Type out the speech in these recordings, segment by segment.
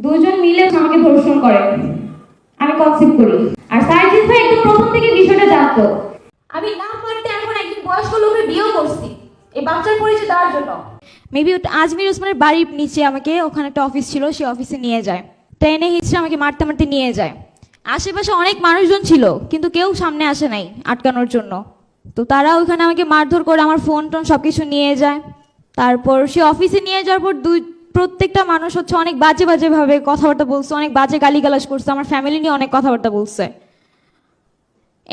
দুজন মিলে আমাকে ধর্ষণ করে, আমি কনসিভ করি। আর সার্জিস ভাই একদম প্রথম থেকে বিষয়টা জানতো। আমি না পারতে এখন একজন বয়স্ক লোকের বিয়েও করছি এই বাচ্চার পরিচয় দেওয়ার জন্য। মেবি আজমির ওসমানের বাড়ির নিচে আমাকে, ওখানে একটা অফিস ছিল, সেই অফিসে নিয়ে যায়, ট্রেনে হিচড়ে আমাকে মারতে মারতে নিয়ে যায়। আশেপাশে অনেক মানুষজন ছিল কিন্তু কেউ সামনে আসে নাই আটকানোর জন্য। তো তারা ওইখানে আমাকে মারধর করে, আমার ফোন টোন সবকিছু নিয়ে যায়। তারপর সে অফিসে নিয়ে যাওয়ার পর প্রত্যেকটা মানুষ হচ্ছে অনেক বাজে বাজে ভাবে কথাবার্তা বলছে, অনেক বাজে গালিগালাজ করছে, আমার ফ্যামিলি নিয়ে অনেক কথাবার্তা বলছে।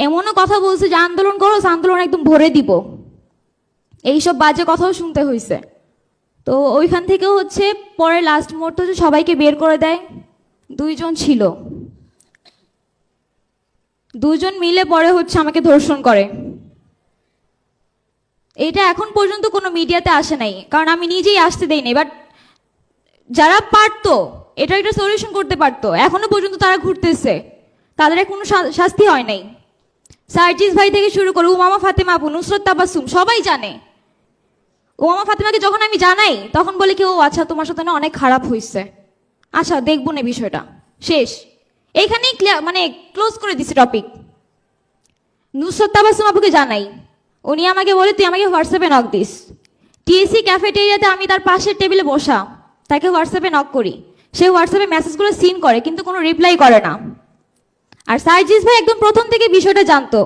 এমনও কথা বলছে যে আন্দোলন করো, আন্দোলন একদম ভরে দিব, এইসব বাজে কথাও শুনতে হয়েছে। তো ওইখান থেকেও হচ্ছে পরে লাস্ট মুহূর্তে হচ্ছে সবাইকে বের করে দেয়। দুইজন ছিল, দুজন মিলে পরে হচ্ছে আমাকে ধর্ষণ করে। এটা এখন পর্যন্ত কোনো মিডিয়াতে আসে নাই, কারণ আমি নিজেই আসতে দেই নাই। বাট যারা পারতো এটা একটা সলিউশন করতে পারতো, এখনো পর্যন্ত তারা ঘুরতেছে, তাদের কোনো শাস্তি হয় নাই। সার্জিস ভাই থেকে শুরু করে উমামা ফাতেমা আপু, নুসরত তাবাসসুম, সবাই জানে। উমামা ফাতেমাকে যখন আমি জানাই তখন বলে কি, ও আচ্ছা তোমার সাথে না অনেক খারাপ হয়েছে, আচ্ছা দেখবো না বিষয়টা, শেষ। এইখানেই মানে ক্লোজ করে দিছে টপিক। নুসরত তাবাসসুম আপুকে জানাই, উনি আমাকে বলে তুই আমাকে হোয়াটসঅ্যাপে নক দিস। টিএসসি ক্যাফেটেরিয়াতে আমি তার পাশের টেবিলে বসা, তাকে হোয়াটসঅ্যাপে নক করি, সে হোয়াটসঅ্যাপে মেসেজগুলো সিন করে কিন্তু কোনো রিপ্লাই করে না। আর সার্জিস ভাই একদম প্রথম থেকে বিষয়টা জানতো,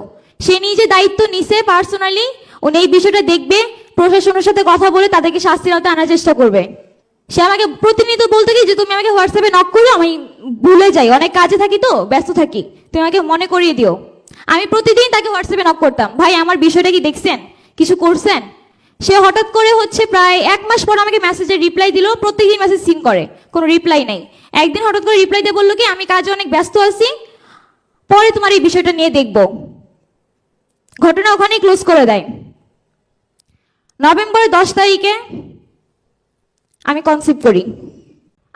সে নিজে দায়িত্ব নিছে পার্সোনালি, উনি এই বিষয়টা দেখবে, প্রশাসনের সাথে কথা বলে তাদেরকে শাস্তির আওতায় আনার চেষ্টা করবে। সে আমাকে প্রতিনিয়ত বলতে কি যে তুমি আমাকে হোয়াটসঅ্যাপে নক করো, আমি ভুলে যাই, অনেক কাজে থাকি তো, ব্যস্ত থাকি, তুমি আমাকে মনে করিয়ে দিও। আমি প্রতিদিন তাকে হোয়াটসঅ্যাপে নক করতাম, ভাই আমার বিষয়টা কি দেখছেন, কিছু করছেন। সে হঠাৎ করে হচ্ছে প্রায় 1 মাস পর আমাকে মেসেজের রিপ্লাই দিল, প্রত্যেকদিন মেসেজ সিন করে, কোনো রিপ্লাই নেই। একদিন হঠাৎ করে রিপ্লাই দিয়ে বললো কি আমি কাজে অনেক ব্যস্ত আছি, পরে তোমার এই বিষয়টা নিয়ে দেখব। ঘটনা ওখানেই ক্লোজ করে দেয়। নভেম্বরের 10 তারিখে আমি কনসিভ করি।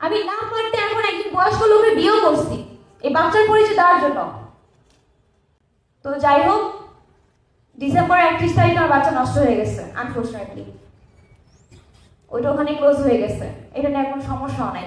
আমি না পারতে এখন একজন বয়স্ক লোকের বিয়েও করছি এই বাচ্চার পরিচয় দেওয়ার জন্য। তো যাই হোক, ডিসেম্বরের 31 তারিখে আমার বাচ্চা নষ্ট হয়ে গেছে আনফরচুনেটলি, ওইটা ওখানে ক্লোজ হয়ে গেছে, এটা নিয়ে কোনো সমস্যাও নাই।